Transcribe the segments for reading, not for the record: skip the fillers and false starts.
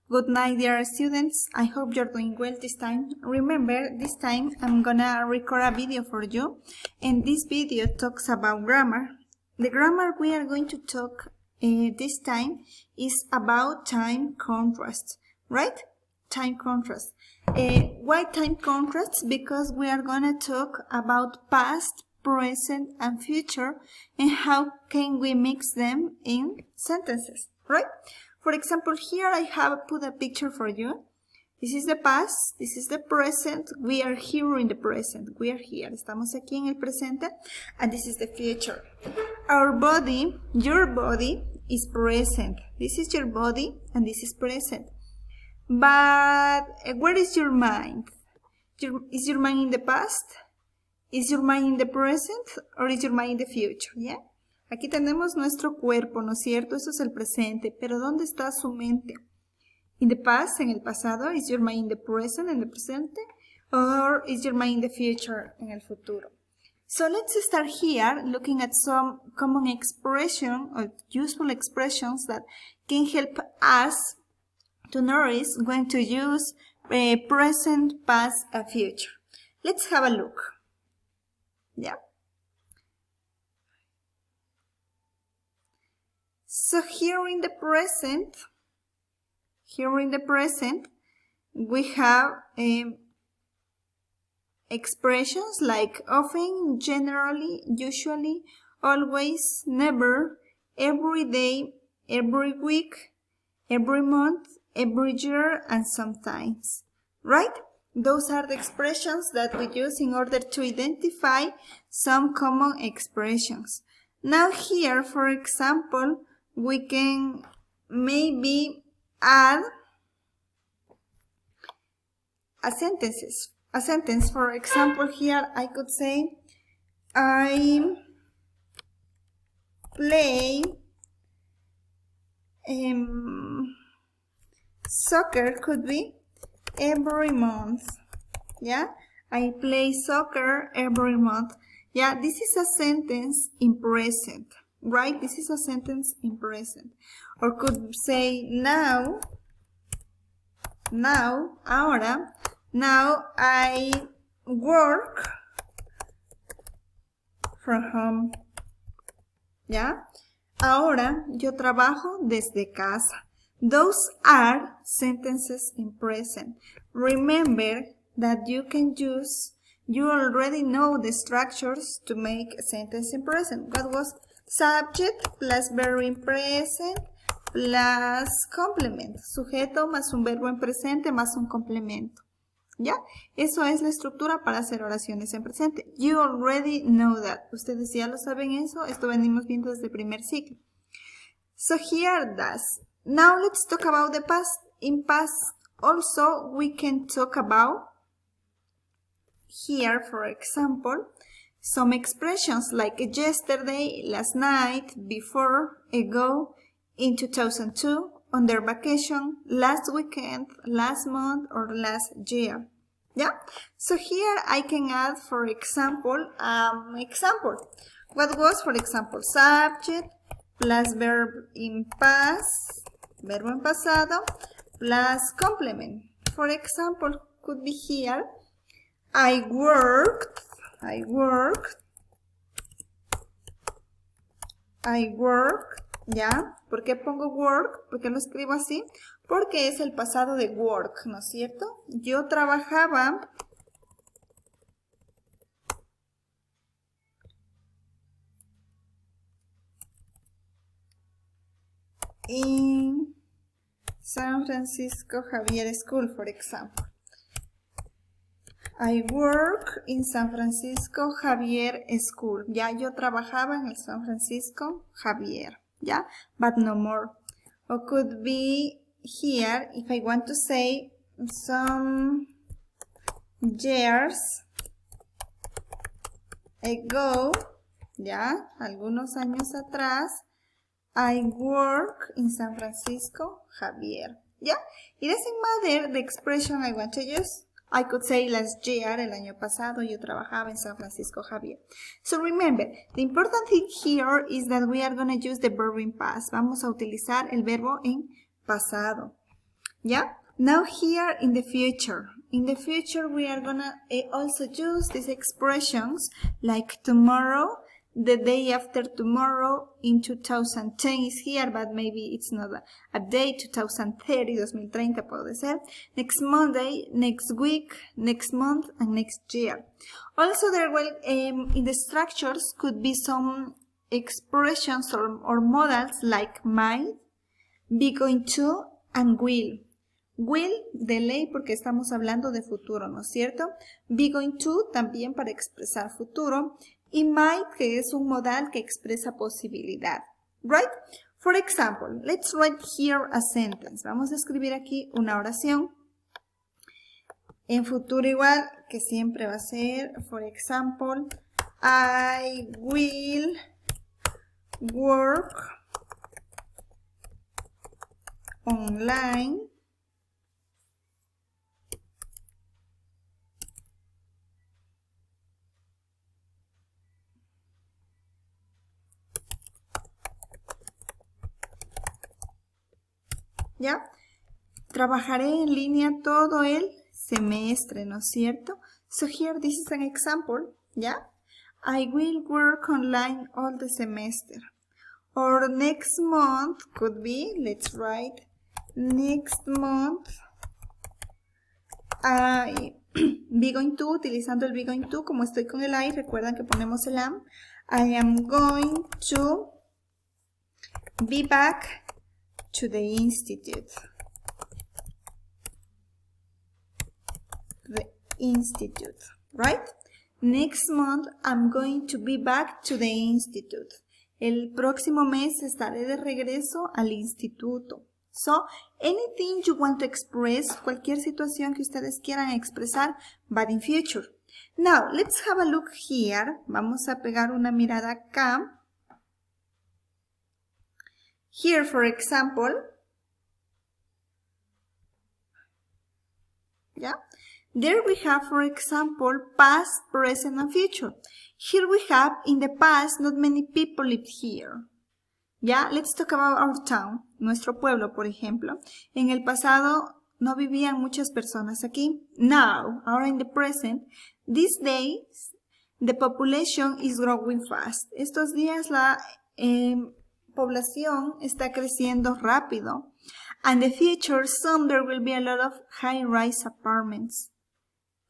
Good night, dear students. I hope you're doing well this time. Remember, this time I'm gonna record a video for you, and this video talks about grammar. The grammar we are going to talk this time is about time contrast, right? Time contrast. Why time contrast? Because we are gonna talk about past, present, and future, and how can we mix them in sentences, right? For example, here I have put a picture for you. This is the past, this is the present, we are here in the present, we are here, estamos aquí en el presente, and this is the future. Our body, your body, is present. This is your body, and this is present. But where is your mind? Is your mind in the past? Is your mind in the present? Or is your mind in the future? Yeah? Aquí tenemos nuestro cuerpo, ¿no es cierto? Eso es el presente. Pero ¿dónde está su mente? In the past, en el pasado. Is your mind in the present, en el presente? Or is your mind in the future, en el futuro? So let's start here looking at some common expression or useful expressions that can help us to notice when to use present, past, and future. Let's have a look. Yeah. So here in the present, we have expressions like often, generally, usually, always, never, every day, every week, every month, every year, and sometimes, right? Those are the expressions that we use in order to identify some common expressions. Now here, for example, we can maybe add a sentence. For example, here I could say, I play soccer, could be every month. Yeah, I play soccer every month. Yeah, this is a sentence in present, right? This is a sentence in present. Or could say now, ahora, now I work from home. Yeah, ahora yo trabajo desde casa. Those are sentences in present. Remember that you already know the structures to make a sentence in present. What was subject plus verb in present plus complement. Sujeto más un verbo en presente más un complemento. ¿Ya? Eso es la estructura para hacer oraciones en presente. You already know that. Ustedes ya lo saben eso. Esto venimos viendo desde el primer ciclo. So here does. Now let's talk about the past. In past also we can talk about here, for example, some expressions like yesterday, last night, before, ago, in 2002, on their vacation, last weekend, last month, or last year. Yeah? So here I can add, for example, example. What was, for example, subject plus verb in past, verbo en pasado, plus complement. For example, could be here, I worked, ¿ya? ¿Por qué pongo work? ¿Por qué lo escribo así? Porque es el pasado de work, ¿no es cierto? Yo trabajaba en San Francisco Javier School, for example. I work in San Francisco Javier School. Ya, yo trabajaba en el San Francisco Javier. Ya, but no more. Or could be here, if I want to say some years ago, ya, algunos años atrás, I work in San Francisco Javier. Ya, it doesn't matter the expression I want to use. I could say last year, el año pasado, yo trabajaba en San Francisco Javier. So remember, the important thing here is that we are going to use the verb in past. Vamos a utilizar el verbo en pasado. Yeah? Now here in the future. In the future we are gonna also use these expressions like tomorrow, the day after tomorrow, in 2010 is here, but maybe it's not a day, 2030, 2030 puede ser, next Monday, next week, next month, and next year. Also there will, in the structures could be some expressions or modals like might, be going to, and will. Will, de ley, porque estamos hablando de futuro, ¿no es cierto? Be going to, también para expresar futuro. Y might, que es un modal que expresa posibilidad. Right? For example, let's write here a sentence. Vamos a escribir aquí una oración. En futuro igual, que siempre va a ser, for example, I will work online ¿ya? Trabajaré en línea todo el semestre, ¿no es cierto? So here this is an example, ¿ya? I will work online all the semester. Or next month could be, let's write, next month I be going to, utilizando el be going to, como estoy con el I, recuerdan que ponemos el am. I am going to be back to the institute. The institute, right? Next month, I'm going to be back to the institute. El próximo mes estaré de regreso al instituto. So, anything you want to express, cualquier situación que ustedes quieran expresar, but in future. Now, let's have a look here. Vamos a pegar una mirada acá. Here, for example, yeah, there we have, for example, past, present, and future. Here we have, in the past, not many people lived here. Yeah, let's talk about our town, nuestro pueblo, por ejemplo. En el pasado no vivían muchas personas aquí. Now, ahora in the present, these days, the population is growing fast. Estos días la población está creciendo rápido. And the future, soon there will be a lot of high-rise apartments.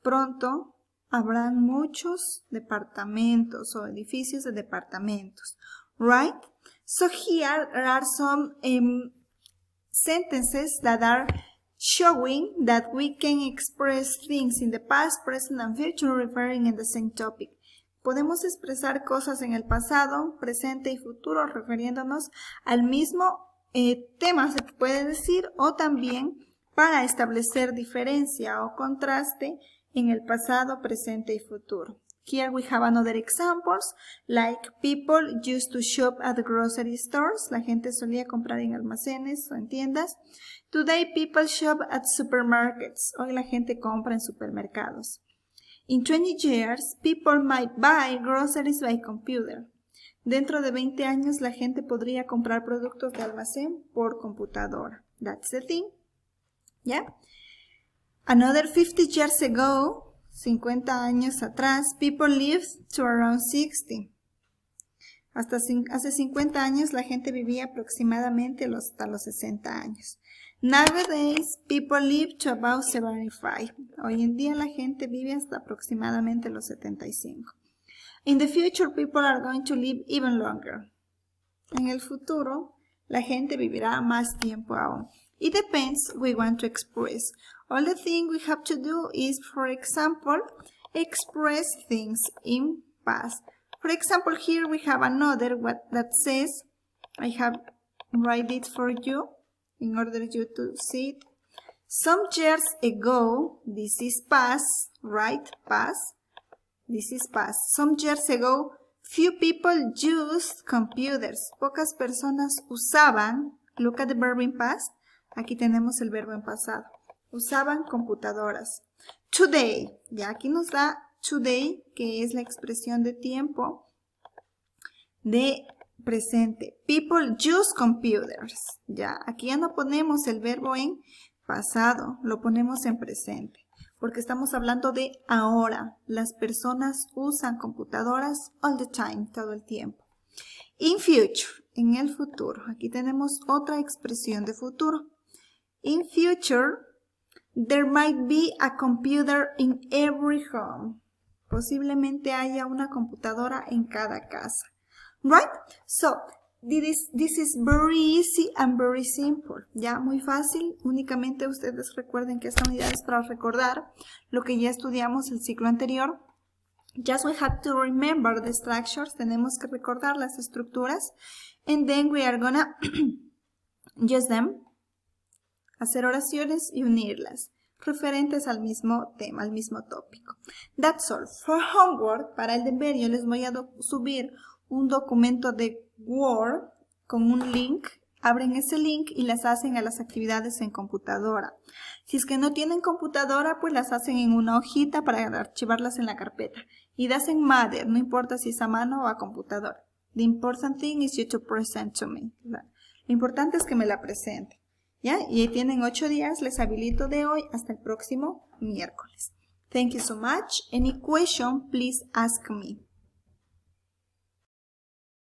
Pronto habrán muchos departamentos o edificios de departamentos. Right? So here there are some sentences that are showing that we can express things in the past, present, and future referring in the same topic. Podemos expresar cosas en el pasado, presente y futuro refiriéndonos al mismo tema, se puede decir, o también para establecer diferencia o contraste en el pasado, presente y futuro. Here we have another examples, like people used to shop at the grocery stores. La gente solía comprar en almacenes o en tiendas. Today people shop at supermarkets. Hoy la gente compra en supermercados. In 20 years, people might buy groceries by computer. Dentro de 20 años, la gente podría comprar productos de almacén por computadora. That's the thing. Yeah? Another 50 years ago, 50 años atrás, people lived to around 60. Hace 50 años, la gente vivía aproximadamente hasta los 60 años. Nowadays, people live to about 75. Hoy en día la gente vive hasta aproximadamente los 75. In the future, people are going to live even longer. En el futuro, la gente vivirá más tiempo aún. It depends what we want to express. All the thing we have to do is, for example, express things in past. For example, here we have another that says, I have write it for you, in order you to see it. Some years ago, this is past, right? Past. This is past. Some years ago, few people used computers. Pocas personas usaban, look at the verb in past. Aquí tenemos el verbo en pasado. Usaban computadoras. Today, ya aquí nos da today, que es la expresión de tiempo de presente. People use computers. Ya, aquí ya no ponemos el verbo en pasado, lo ponemos en presente, porque estamos hablando de ahora. Las personas usan computadoras all the time, todo el tiempo. In future, en el futuro. Aquí tenemos otra expresión de futuro. In future, there might be a computer in every home. Posiblemente haya una computadora en cada casa. Right? So, this is very easy and very simple. Ya, muy fácil. Únicamente ustedes recuerden que esta unidad es para recordar lo que ya estudiamos el ciclo anterior. Just we have to remember the structures. Tenemos que recordar las estructuras. And then we are gonna use them. Hacer oraciones y unirlas referentes al mismo tema, al mismo tópico. That's all. For homework, para el deber, yo les voy a subir un documento de Word con un link. Abren ese link y las hacen a las actividades en computadora. Si es que no tienen computadora, pues las hacen en una hojita para archivarlas en la carpeta. Y hacen Mother, no importa si es a mano o a computadora. The important thing is you to present to me. Lo importante es que me la presenten. ¿Ya? Y ahí tienen 8 días, les habilito de hoy hasta el próximo miércoles. Thank you so much. Any question, please ask me.